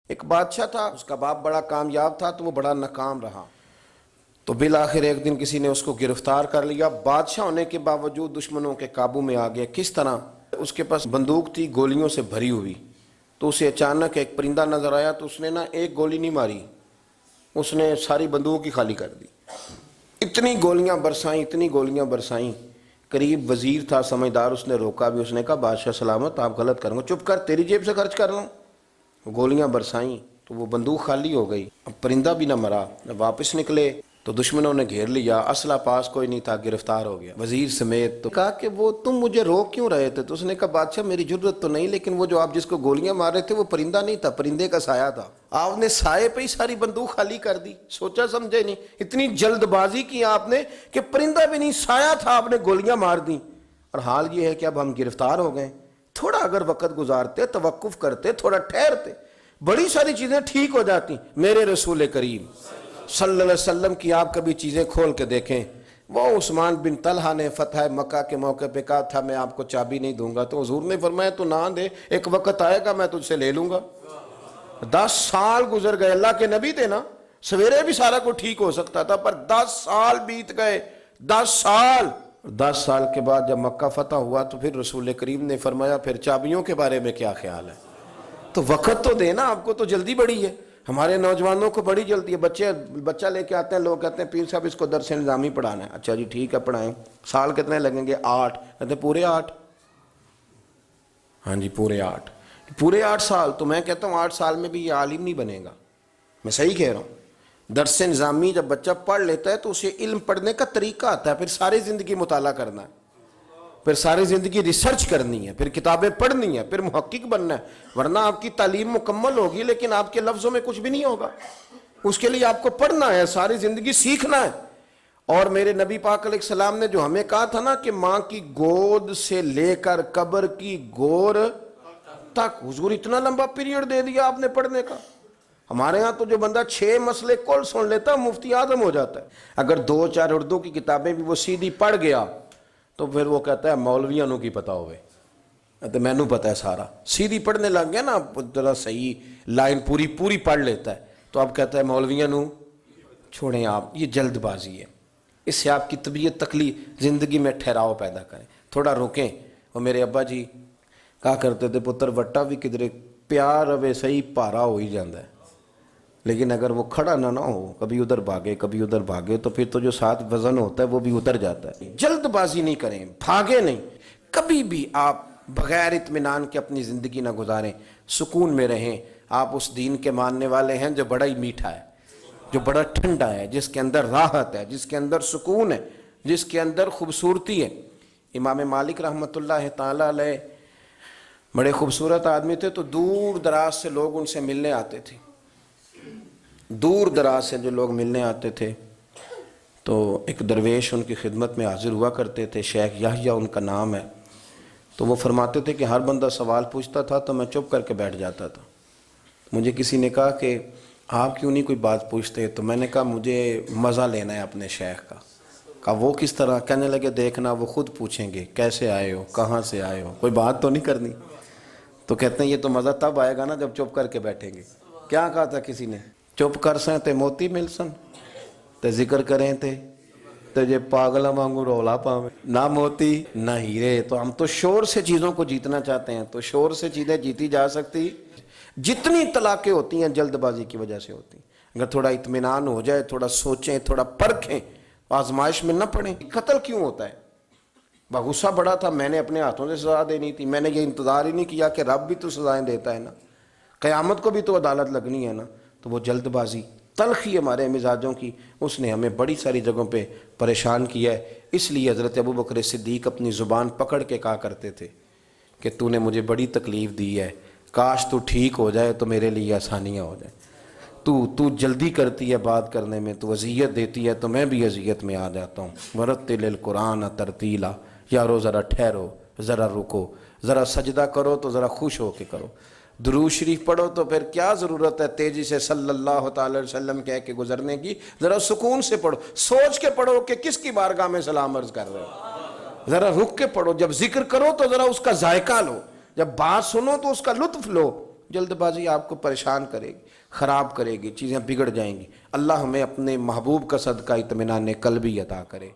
ایک بادشاہ تھا، اس کا باپ بڑا کامیاب تھا تو وہ بڑا ناکام رہا، تو بالآخر ایک دن کسی نے اس کو گرفتار کر لیا۔ بادشاہ ہونے کے باوجود دشمنوں کے قابو میں آ گیا۔ کس طرح؟ اس کے پاس بندوق تھی گولیوں سے بھری ہوئی، تو اسے اچانک ایک پرندہ نظر آیا تو اس نے ایک گولی نہیں ماری، اس نے ساری بندوق ہی خالی کر دی۔ اتنی گولیاں برسائیں، اتنی گولیاں برسائیں، قریب وزیر تھا سمجھدار، اس نے روکا بھی، اس نے کہا بادشاہ سلامت، آپ غلط کریں گے، چپ کر، تیری جیب سے خرچ کر رہا ہوں۔ گولیاں برسائیں تو وہ بندوق خالی ہو گئی، اب پرندہ بھی نہ مرا۔ جب واپس نکلے تو دشمنوں نے گھیر لیا، اسلحہ پاس کوئی نہیں تھا، گرفتار ہو گیا وزیر سمیت۔ تو کہا کہ وہ تم مجھے روک کیوں رہے تھے؟ تو اس نے کہا بادشاہ میری جرت تو نہیں، لیکن وہ جو آپ جس کو گولیاں مار رہے تھے وہ پرندہ نہیں تھا، پرندے کا سایہ تھا، آپ نے سائے پہ ہی ساری بندوق خالی کر دی، سوچا سمجھے نہیں، اتنی جلد بازی کی آپ نے کہ پرندہ بھی نہیں، سایہ تھا، آپ نے گولیاں مار دیں۔ اور حال یہ ہے کہ اب ہم گرفتار ہو گئے، تھوڑا اگر وقت گزارتے، توقف کرتے، تھوڑا ٹھہرتے، بڑی ساری چیزیں ٹھیک ہو جاتی۔ میرے رسول کریم صلی اللہ علیہ وسلم کی آپ کبھی چیزیں کھول کے دیکھیں، وہ عثمان بن طلحہ نے فتح مکہ کے موقع پہ کہا تھا میں آپ کو چابی نہیں دوں گا، تو حضور نے فرمایا تو نہ دے، ایک وقت آئے گا میں تجھ سے لے لوں گا۔ 10 سال گزر گئے، اللہ کے نبی تھے نا، سویرے بھی سارا کچھ ٹھیک ہو سکتا تھا، پر 10 سال بیت گئے، 10 سال کے بعد جب مکہ فتح ہوا تو پھر رسول کریم نے فرمایا پھر چابیوں کے بارے میں کیا خیال ہے؟ تو وقت تو دینا، آپ کو تو جلدی بڑی ہے، ہمارے نوجوانوں کو بڑی جلدی ہے۔ بچہ لے کے آتے ہیں، لوگ کہتے ہیں پیر صاحب اس کو درس نظامی پڑھانا ہے، اچھا جی ٹھیک ہے پڑھائیں، سال کتنے لگیں گے؟ 8، کہتے ہیں پورے 8؟ ہاں جی پورے 8 سال، تو میں کہتا ہوں 8 سال میں بھی یہ عالم نہیں بنے گا، میں صحیح کہہ رہا ہوں۔ درس نظامی جب بچہ پڑھ لیتا ہے تو اسے علم پڑھنے کا طریقہ آتا ہے، پھر ساری زندگی مطالعہ کرنا ہے، پھر ساری زندگی ریسرچ کرنی ہے، پھر کتابیں پڑھنی ہے، پھر محقق بننا ہے، ورنہ آپ کی تعلیم مکمل ہوگی لیکن آپ کے لفظوں میں کچھ بھی نہیں ہوگا، اس کے لیے آپ کو پڑھنا ہے، ساری زندگی سیکھنا ہے۔ اور میرے نبی پاک علیہ السلام نے جو ہمیں کہا تھا نا کہ ماں کی گود سے لے کر قبر کی گور تک، حضور اتنا لمبا پیریڈ دے دیا آپ نے پڑھنے کا۔ ہمارے ہاں تو جو بندہ 6 مسئلے کل سن لیتا مفتی اعظم ہو جاتا ہے، اگر 2-4 اردو کی کتابیں بھی وہ سیدھی پڑھ گیا تو پھر وہ کہتا ہے مولویاں نو کی پتا ہوئے، تو میں نو پتا ہے سارا، سیدھی پڑھنے لگ گیا نا، ذرا صحیح لائن پوری پڑھ لیتا ہے تو اب کہتا ہے مولویاں نو چھوڑیں آپ، یہ جلد بازی ہے، اس سے آپ کی طبیعت تکلیف، زندگی میں ٹھہراؤ پیدا کریں، تھوڑا روکیں۔ اور میرے ابا جی کہا کرتے تھے پتر وٹا بھی کدھر پیار اوے صحیح پارا ہو ہی جاندہ ہے، لیکن اگر وہ کھڑا نہ ہو، کبھی ادھر بھاگے تو پھر تو جو ساتھ وزن ہوتا ہے وہ بھی اتر جاتا ہے۔ جلد بازی نہیں کریں، بھاگے نہیں، کبھی بھی آپ بغیر اطمینان کے اپنی زندگی نہ گزاریں، سکون میں رہیں۔ آپ اس دین کے ماننے والے ہیں جو بڑا ہی میٹھا ہے، جو بڑا ٹھنڈا ہے، جس کے اندر راحت ہے، جس کے اندر سکون ہے، جس کے اندر خوبصورتی ہے۔ امام مالک رحمۃ اللہ تعالی علیہ بڑے خوبصورت آدمی تھے، تو دور دراز سے لوگ ان سے ملنے آتے تھے، دور دراز سے جو لوگ ملنے آتے تھے تو ایک درویش ان کی خدمت میں حاضر ہوا کرتے تھے، شیخ یحییٰ ان کا نام ہے، تو وہ فرماتے تھے کہ ہر بندہ سوال پوچھتا تھا تو میں چپ کر کے بیٹھ جاتا تھا۔ مجھے کسی نے کہا کہ آپ کیوں نہیں کوئی بات پوچھتے؟ تو میں نے کہا مجھے مزہ لینا ہے اپنے شیخ کا۔ کہا وہ کس طرح؟ کہنے لگے دیکھنا وہ خود پوچھیں گے کیسے آئے ہو، کہاں سے آئے ہو، کوئی بات تو نہیں کرنی۔ تو کہتے ہیں یہ تو مزہ تب آئے گا نا جب چپ کر کے بیٹھیں گے۔ کیا کہا تھا کسی نے؟ چپ کر سیں تے موتی مل سن، تے ذکر کریں تے جے پاگلا وانگو رولا پاویں، نہ موتی نہ ہیرے۔ تو ہم تو شور سے چیزوں کو جیتنا چاہتے ہیں، تو شور سے چیزیں جیتی جا سکتی، جتنی طلاقیں ہوتی ہیں جلد بازی کی وجہ سے ہوتی ہیں۔ اگر تھوڑا اطمینان ہو جائے، تھوڑا سوچیں، تھوڑا پرکھیں، آزمائش میں نہ پڑیں۔ قتل کیوں ہوتا ہے؟ غصہ بڑا تھا، میں نے اپنے ہاتھوں سے سزا دینی تھی، میں نے یہ انتظار ہی نہیں کیا کہ رب بھی تو سزائیں دیتا ہے نا، قیامت کو بھی تو عدالت لگنی ہے نا۔ تو وہ جلد بازی، تلخی ہمارے مزاجوں کی، اس نے ہمیں بڑی ساری جگہوں پہ پریشان کیا ہے۔ اس لیے حضرت ابوبکر صدیق اپنی زبان پکڑ کے کہا کرتے تھے کہ تو نے مجھے بڑی تکلیف دی ہے، کاش تو ٹھیک ہو جائے تو میرے لیے آسانیاں ہو جائیں۔ تو جلدی کرتی ہے بات کرنے میں، تو اذیت دیتی ہے تو میں بھی اذیت میں آ جاتا ہوں۔ ورتل القرآن ترتیلا، یارو ذرا ٹھہرو، ذرا رکو، ذرا سجدہ کرو تو ذرا خوش ہو کے کرو، درود شریف پڑھو تو پھر کیا ضرورت ہے تیزی سے صلی اللہ تعالی علیہ وسلم کہہ کے گزرنے کی، ذرا سکون سے پڑھو، سوچ کے پڑھو کہ کس کی بارگاہ میں سلام عرض کر رہے ہو، ذرا رک کے پڑھو، جب ذکر کرو تو ذرا اس کا ذائقہ لو، جب بات سنو تو اس کا لطف لو، جلد بازی آپ کو پریشان کرے گی، خراب کرے گی، چیزیں بگڑ جائیں گی۔ اللہ ہمیں اپنے محبوب کا صدقہ اطمینان قلبی عطا کرے۔